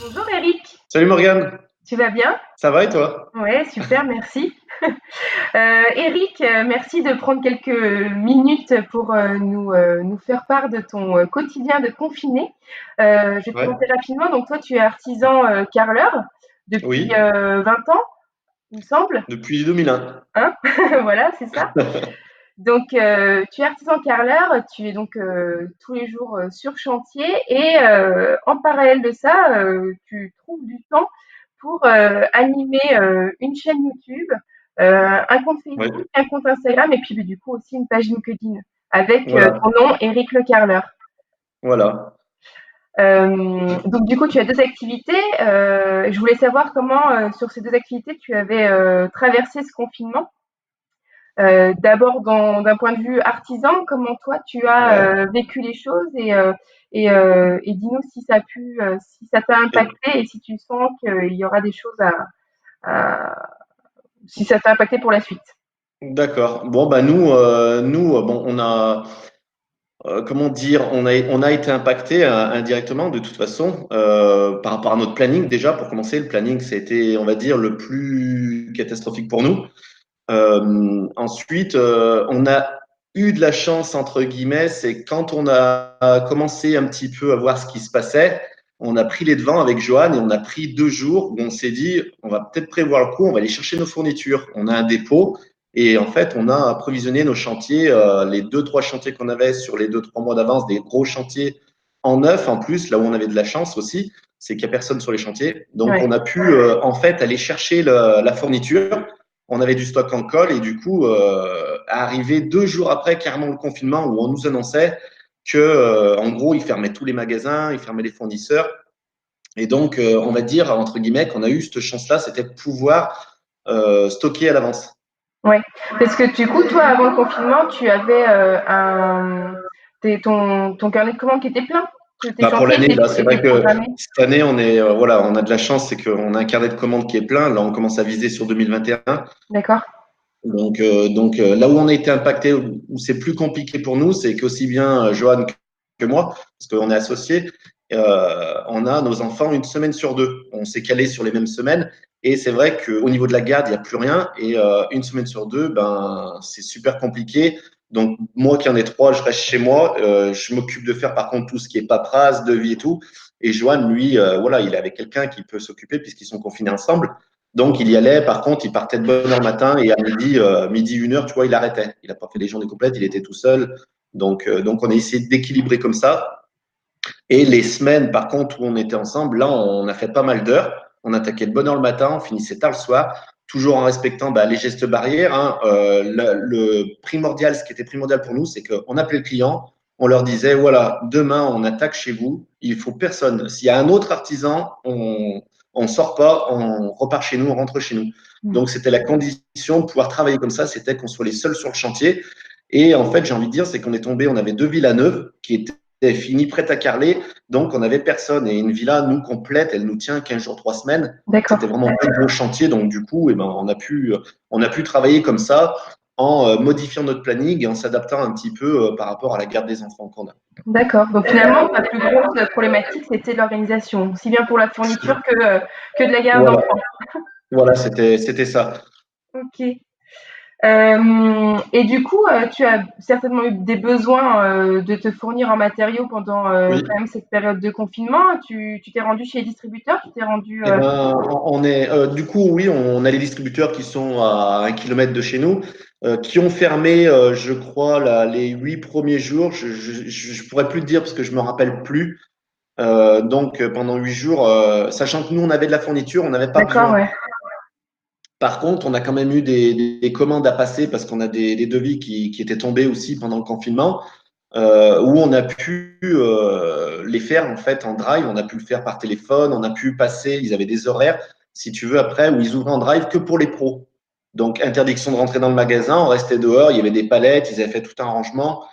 Bonjour Eric, Salut Morgane, tu vas bien? ça va et toi? Ouais, super, merci. Eric, merci de prendre quelques minutes pour nous faire part de ton quotidien de confiné. Je vais te Ouais. présenter rapidement. Donc toi, tu es artisan carreleur depuis Oui, 20 ans, il me semble, depuis 2001. hein? Voilà, c'est ça. Donc tu es artisan carreleur, tu es donc tous les jours sur chantier et en parallèle de ça, tu trouves du temps pour animer une chaîne YouTube, un compte Ouais, Facebook, un compte Instagram et puis du coup aussi une page LinkedIn avec ton voilà, nom, Eric Le Carreleur. voilà. Donc du coup, tu as deux activités. Je voulais savoir comment, sur ces deux activités, tu avais traversé ce confinement. D'abord d'un point de vue artisan, comment toi tu Ouais. as vécu les choses et dis-nous si ça a pu, si ça t'a Et- impacté et si tu sens qu'il y aura des choses à si ça t'a impacté pour la suite. D'accord. Bon, bah nous, bon, on a, comment dire, on a été impacté indirectement de toute façon par rapport à notre planning. Déjà, pour commencer, le planning, c'était, on va dire, le plus catastrophique pour nous. Ensuite, on a eu de la chance, entre guillemets, c'est quand on a commencé un petit peu à voir ce qui se passait, on a pris les devants avec Johan et on a pris 2 jours où on s'est dit, on va peut-être prévoir le coup, on va aller chercher nos fournitures. On a un dépôt et en fait, on a approvisionné nos chantiers, les 2, 3 chantiers qu'on avait sur les 2, 3 mois d'avance, des gros chantiers en neuf en plus, là où on avait de la chance aussi, c'est qu'il n'y a personne sur les chantiers. Donc, Ouais, on a pu en fait aller chercher la fourniture. On avait du stock en colle et du coup, arrivé 2 jours après carrément le confinement où on nous annonçait que, en gros, ils fermaient tous les magasins, ils fermaient les fournisseurs. Et donc, on va dire, entre guillemets, qu'on a eu cette chance-là, c'était de pouvoir stocker à l'avance. ouais. Parce que du coup, toi, avant le confinement, tu avais ton carnet de commandes qui était plein. Tes Bah, pour chantiers l'année, là, c'est étaient vrai que programmés. cette année, voilà, on a de la chance, c'est qu'on a un carnet de commandes qui est plein. Là, on commence à viser sur 2021. D'accord? Donc, là où on a été impacté, où c'est plus compliqué pour nous, c'est qu'aussi bien Johan que moi, parce qu'on est associés, on a nos enfants une semaine sur deux. On s'est calé sur les mêmes semaines. Et c'est vrai qu'au niveau de la garde, il n'y a plus rien. Et une semaine sur deux, ben, c'est super compliqué. Donc, moi qui en ai trois, je reste chez moi. Je m'occupe de faire par contre tout ce qui est paperasse, devis et tout. Et Johan, lui, voilà, il est avec quelqu'un qui peut s'occuper puisqu'ils sont confinés ensemble. Donc, il y allait. Par contre, il partait de bonne heure le matin et à midi 1 heure, tu vois, il arrêtait. Il n'a pas fait les journées complètes, il était tout seul. Donc, on a essayé d'équilibrer comme ça. Et les semaines, par contre, où on était ensemble, là, on a fait pas mal d'heures. On attaquait de bonne heure le matin, on finissait tard le soir, toujours en respectant les gestes barrières. Hein. Le primordial, ce qui était primordial pour nous, c'est qu'on appelait le client, on leur disait, voilà, demain, on attaque chez vous, il faut personne. S'il y a un autre artisan, on sort pas, on repart chez nous, on rentre chez nous. Donc, c'était la condition de pouvoir travailler comme ça, c'était qu'on soit les seuls sur le chantier. Et en fait, j'ai envie de dire, c'est qu'on est tombé, on avait 2 villas neuves qui étaient finies, prêtes à carreler. Donc, on n'avait personne. Et une villa, nous, complète, elle nous tient 15 jours, 3 semaines. D'accord. C'était vraiment un gros chantier. Donc, du coup, eh ben, on a pu travailler comme ça en modifiant notre planning et en s'adaptant un petit peu par rapport à la garde des enfants qu'on a. D'accord. Donc finalement, ta plus grosse problématique, c'était l'organisation, aussi bien pour la fourniture que de la garde Voilà, d'enfants. voilà, c'était ça. Ok. Et du coup, tu as certainement eu des besoins de te fournir en matériaux pendant quand Oui. même cette période de confinement. Tu t'es rendu chez les distributeurs, tu t'es rendu. Eh ben, on est, du coup, oui, on a les distributeurs qui sont à 1 kilomètre de chez nous, qui ont fermé, je crois, les 8 premiers jours. Je pourrais plus te dire parce que je me rappelle plus. Donc, pendant 8 jours, sachant que nous, on avait de la fourniture, on n'avait pas D'accord, besoin. ouais. Par contre, on a quand même eu des commandes à passer parce qu'on a des devis qui étaient tombés aussi pendant le confinement, où on a pu les faire en fait en drive. On a pu le faire par téléphone, on a pu passer. Ils avaient des horaires, si tu veux, après où ils ouvraient en drive que pour les pros. Donc, interdiction de rentrer dans le magasin, on restait dehors. Il y avait des palettes, ils avaient fait tout un rangement.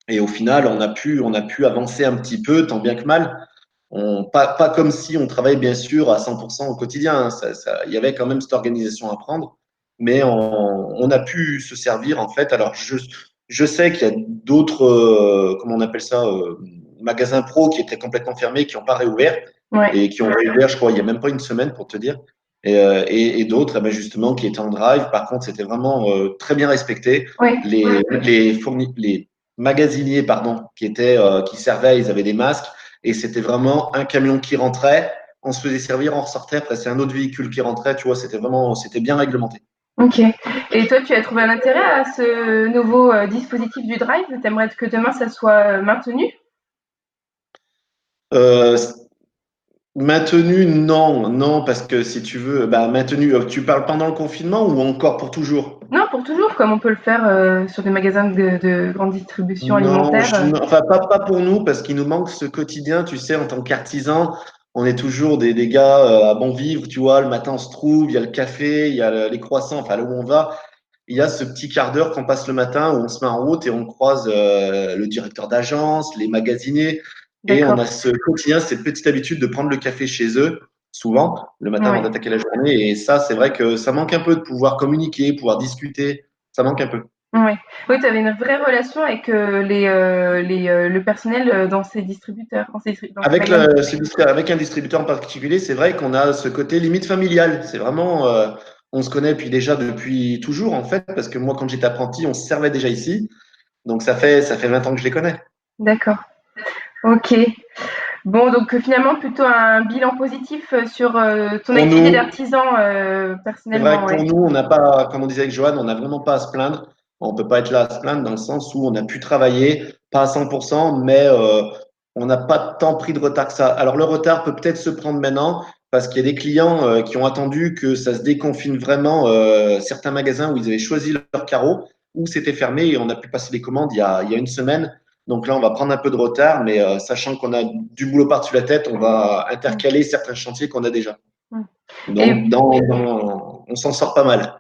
Et au final, on a pu avancer un petit peu, tant bien que mal. Pas comme si on travaillait bien sûr à 100% au quotidien. Hein. Il y avait quand même cette organisation à prendre, mais on a pu se servir en fait. Alors je sais qu'il y a d'autres, comment on appelle ça, magasins pro qui étaient complètement fermés, qui n'ont pas réouvert. Ouais. et qui ont réouvert, je crois, il y a même pas une semaine pour te dire. Et d'autres, eh ben, justement, qui étaient en drive. Par contre, c'était vraiment très bien respecté. Oui. Les magasiniers, pardon, qui servaient, ils avaient des masques. Et c'était vraiment un camion qui rentrait, on se faisait servir, on ressortait. Après, c'est un autre véhicule qui rentrait. Tu vois, c'était bien réglementé. Ok. Et toi, tu as trouvé un intérêt à ce nouveau dispositif du Drive? Tu aimerais que demain, ça soit maintenu? Euh, Maintenu, non, non, parce que si tu veux, bah, maintenu, tu parles pendant le confinement ou encore pour toujours? Non, pour toujours, comme on peut le faire sur des magasins de grande distribution Non, alimentaire. non, enfin pas pour nous, parce qu'il nous manque ce quotidien, tu sais, en tant qu'artisan, on est toujours des gars à bon vivre, tu vois, le matin on se trouve, il y a le café, il y a les croissants, enfin là où on va, il y a ce petit quart d'heure qu'on passe le matin où on se met en route et on croise le directeur d'agence, les magasiniers, et on D'accord. a ce quotidien, cette petite habitude de prendre le café chez eux, souvent, le matin avant Oui. d'attaquer la journée, et ça, c'est vrai que ça manque un peu de pouvoir communiquer, pouvoir discuter, ça manque un peu. Ouais. Oui, tu avais une vraie relation avec le personnel dans ces distributeurs, dans ces magasins. Avec un distributeur en particulier, c'est vrai qu'on a ce côté limite familial. C'est vraiment, on se connaît puis déjà depuis toujours en fait, parce que moi quand j'étais apprenti, on se servait déjà ici. Donc ça fait 20 ans que je les connais. D'accord. Ok. Bon, donc finalement, plutôt un bilan positif sur ton Pour activité nous, d'artisan c'est vrai personnellement, que ouais. pour nous, on n'a pas, comme on disait avec Johan, on n'a vraiment pas à se plaindre. On peut pas être là à se plaindre dans le sens où on a pu travailler, pas à 100%, mais on n'a pas tant pris de retard que ça. Alors le retard peut peut-être se prendre maintenant parce qu'il y a des clients qui ont attendu que ça se déconfine vraiment certains magasins où ils avaient choisi leur carreau, où c'était fermé et on a pu passer les commandes il y a une semaine. Donc là, on va prendre un peu de retard, mais sachant qu'on a du boulot par-dessus la tête, on va Mm, intercaler certains chantiers qu'on a déjà. mm. Et Donc, on s'en sort pas mal.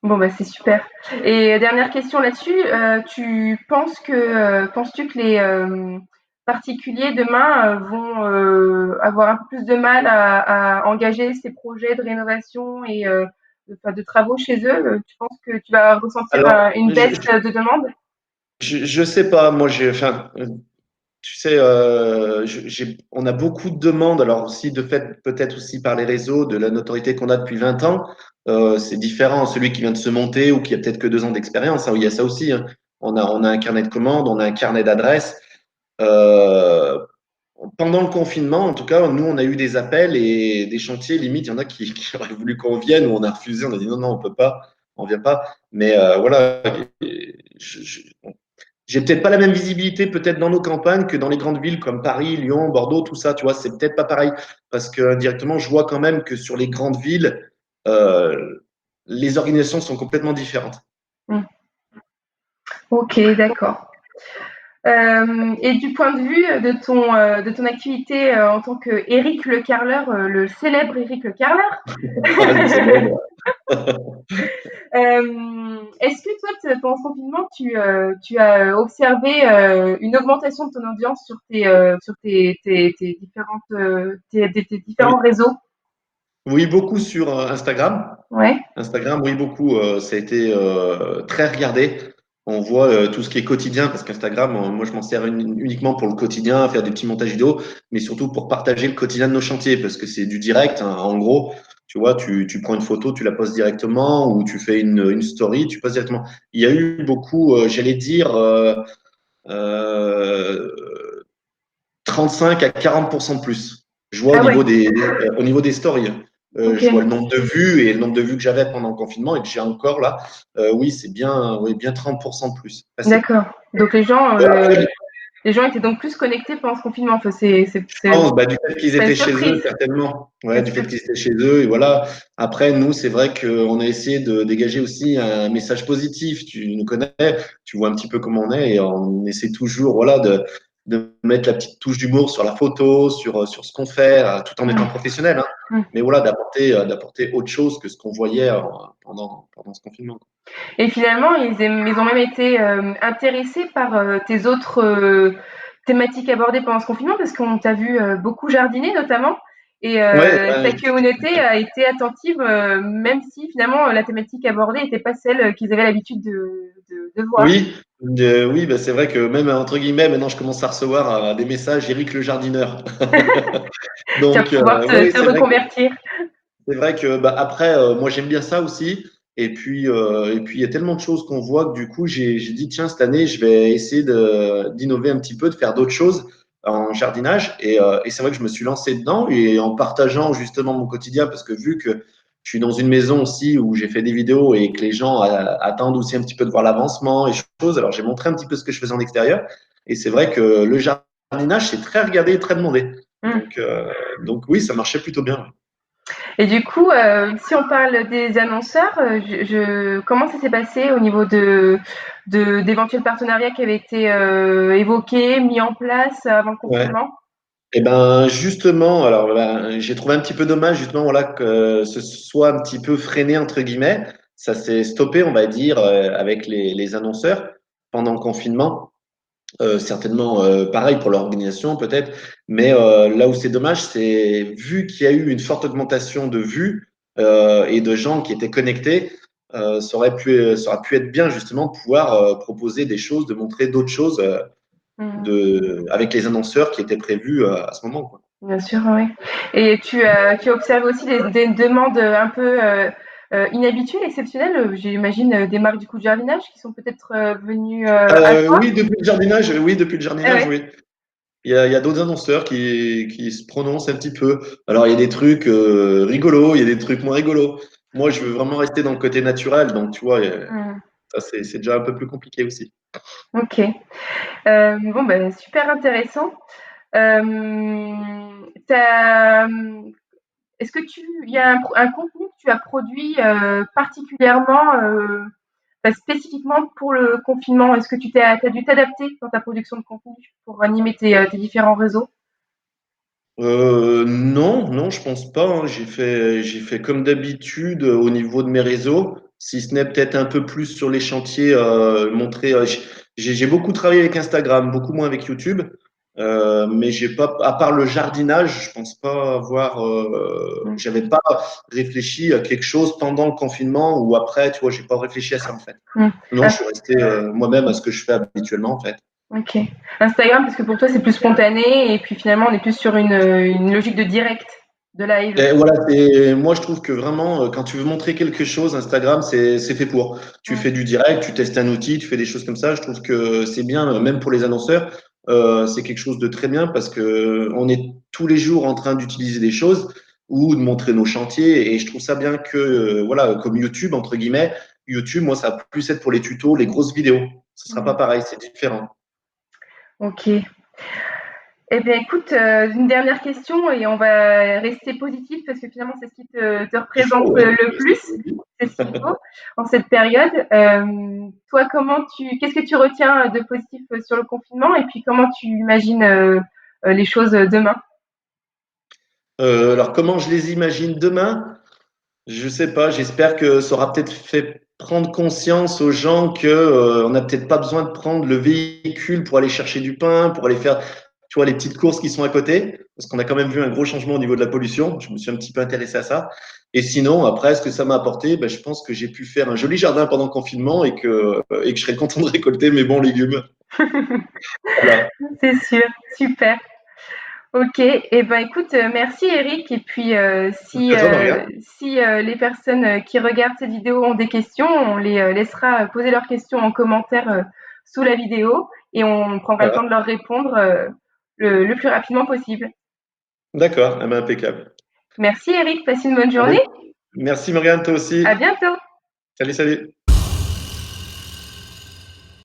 bon, bah c'est super. Et dernière question là-dessus, tu penses penses-tu que les particuliers demain vont avoir un peu plus de mal à engager ces projets de rénovation et de travaux chez eux? Tu penses que tu vas ressentir Alors, une baisse de demande? je sais pas, moi, enfin, tu sais, on a beaucoup de demandes. Alors aussi, de fait, peut-être aussi par les réseaux, de la notoriété qu'on a depuis 20 ans, c'est différent. Celui qui vient de se monter ou qui a peut-être que 2 ans d'expérience, hein, il y a ça aussi, hein. On a un carnet de commandes, on a un carnet d'adresses. Euh, Pendant le confinement, en tout cas, nous, on a eu des appels et des chantiers. Limite, il y en a qui auraient voulu qu'on vienne, ou on a refusé. On a dit non, non, on peut pas, on vient pas. Mais voilà, j'ai peut-être pas la même visibilité peut-être dans nos campagnes que dans les grandes villes comme Paris, Lyon, Bordeaux, tout ça. Tu vois, c'est peut-être pas pareil parce que directement, je vois quand même que sur les grandes villes, euh, les organisations sont complètement différentes. Hmm. Ok, d'accord. Et du point de vue de ton activité en tant que Éric Le Carreleur, le célèbre Éric Le Carreleur, Le célèbre. est-ce que toi, pendant ce confinement, tu as observé une augmentation de ton audience sur tes différentes, tes Oui, différents réseaux? oui, beaucoup sur Instagram. Ouais, Instagram, oui, beaucoup. Ça a été très regardé. On voit tout ce qui est quotidien, parce qu'Instagram, moi, je m'en sers uniquement pour le quotidien, faire des petits montages vidéo, mais surtout pour partager le quotidien de nos chantiers, parce que c'est du direct, hein. En gros, tu vois, tu prends une photo, tu la postes directement, ou tu fais une story, tu postes directement. Il y a eu beaucoup, j'allais dire, euh, 35 à 40% de plus. Je vois ah ouais, au niveau des stories. ok, Je vois le nombre de vues et le nombre de vues que j'avais pendant le confinement et que j'ai encore là. Oui, c'est bien, oui, bien 30% de plus. Facile. d'accord. Donc Après, les gens étaient donc plus connectés pendant ce confinement. Enfin, je pense, bah, du fait qu'ils c'est pas une étaient chez eux, surprise, certainement. Ouais, bien du fait sûr. qu'ils étaient chez eux, et voilà. Après, nous, c'est vrai qu'on a essayé de dégager aussi un message positif. Tu nous connais, tu vois un petit peu comment on est, et on essaie toujours, voilà, de mettre la petite touche d'humour sur la photo, sur ce qu'on fait, tout en étant Mm, professionnel, hein. mm. Mais voilà, d'apporter autre chose que ce qu'on voyait pendant ce confinement. Et finalement, ils ont même été intéressés par tes autres thématiques abordées pendant ce confinement, parce qu'on t'a vu beaucoup jardiner notamment, et Ouais, ta communauté a été attentive, même si finalement la thématique abordée n'était pas celle qu'ils avaient l'habitude de voir. oui, oui, bah, c'est vrai que même entre guillemets, maintenant je commence à recevoir des messages Éric le jardineur. Tu vas Donc, pouvoir oui, te reconvertir. c'est vrai que bah, après, moi j'aime bien ça aussi. Et puis il y a tellement de choses qu'on voit que du coup j'ai dit tiens cette année je vais essayer d'innover un petit peu, de faire d'autres choses en jardinage. Et c'est vrai que je me suis lancé dedans et en partageant justement mon quotidien parce que vu que je suis dans une maison aussi où j'ai fait des vidéos et que les gens attendent aussi un petit peu de voir l'avancement et choses. Alors j'ai montré un petit peu ce que je faisais en extérieur. Et c'est vrai que le jardinage c'est très regardé et très demandé. Mm. Donc, euh, donc oui, ça marchait plutôt bien. Et du coup, si on parle des annonceurs, comment ça s'est passé au niveau d'éventuels partenariats qui avaient été évoqués, mis en place avant le Ouais. confinement? Eh ben justement, alors là, j'ai trouvé un petit peu dommage justement voilà que ce soit un petit peu freiné entre guillemets. Ça s'est stoppé, on va dire, avec les annonceurs pendant le confinement. Certainement pareil pour l'organisation peut-être, mais là où c'est dommage, c'est vu qu'il y a eu une forte augmentation de vues et de gens qui étaient connectés, ça aurait pu être bien justement de pouvoir proposer des choses, de montrer d'autres choses Mm. avec les annonceurs qui étaient prévus à ce moment, quoi. Bien sûr, oui. Et tu as observé aussi des demandes un peu inhabituelles, exceptionnelles, j'imagine des marques du coup de jardinage qui sont peut-être venues à toi? Oui, depuis le Ah jardinage, ouais. oui. Il y a d'autres annonceurs qui se prononcent un petit peu. Alors, il y a des trucs rigolos, il y a des trucs moins rigolos. Moi, je veux vraiment rester dans le côté naturel, donc tu vois, Mm. ça c'est déjà un peu plus compliqué aussi. Ok. Bon, ben, super intéressant. T'as, est-ce que il y a un contenu que tu as produit particulièrement, spécifiquement pour le confinement? Est-ce que t'as dû t'adapter dans ta production de contenu pour animer tes différents réseaux? Non, non, je pense pas, hein. J'ai fait comme d'habitude au niveau de mes réseaux, si ce n'est peut-être un peu plus sur les chantiers, montrer. J'ai beaucoup travaillé avec Instagram, beaucoup moins avec YouTube, mais j'ai pas, à part le jardinage, je pense pas avoir. Mm. J'avais pas réfléchi à quelque chose pendant le confinement ou après, tu vois, j'ai pas réfléchi à ça en fait. Mm. Non, je Ins- suis resté moi-même à ce que je fais habituellement en fait. ok. Instagram, parce que pour toi c'est plus spontané et puis finalement on est plus sur une logique de direct, de live. Et voilà, moi je trouve que vraiment, quand tu veux montrer quelque chose, Instagram, c'est fait pour. Tu Mm. fais du direct, tu testes un outil, tu fais des choses comme ça. Je trouve que c'est bien, même pour les annonceurs, c'est quelque chose de très bien parce que on est tous les jours en train d'utiliser des choses ou de montrer nos chantiers. Et je trouve ça bien que, voilà, comme YouTube, entre guillemets, YouTube, moi, ça va plus être pour les tutos, les grosses vidéos. Ce sera pas Mm. pareil, c'est différent. Ok. Eh bien, écoute, une dernière question et on va rester positif parce que finalement, c'est ce qui te Il représente faut, ouais. le plus. C'est ce qu'il faut en cette période. Toi, qu'est-ce que tu retiens de positif sur le confinement et puis comment tu imagines les choses demain? Alors, comment je les imagine demain? Je sais pas, j'espère que ça aura peut-être fait prendre conscience aux gens que on n'a peut-être pas besoin de prendre le véhicule pour aller chercher du pain, pour aller faire, tu vois, les petites courses qui sont à côté, parce qu'on a quand même vu un gros changement au niveau de la pollution. Je me suis un petit peu intéressé à ça. Et sinon, après, ce que ça m'a apporté, ben, je pense que j'ai pu faire un joli jardin pendant le confinement et que je serais content de récolter mes bons légumes. Voilà. C'est sûr, super. Ok, et ben écoute, merci Eric. Et puis Merci à toi, Maria. si les personnes qui regardent cette vidéo ont des questions, on les laissera poser leurs questions en commentaire sous la vidéo et on prendra le temps Voilà. de leur répondre le plus rapidement possible. D'accord, eh ben, impeccable. Merci Eric, passe une bonne journée. Allez, merci Morgane, toi À aussi. bientôt. Salut, salut.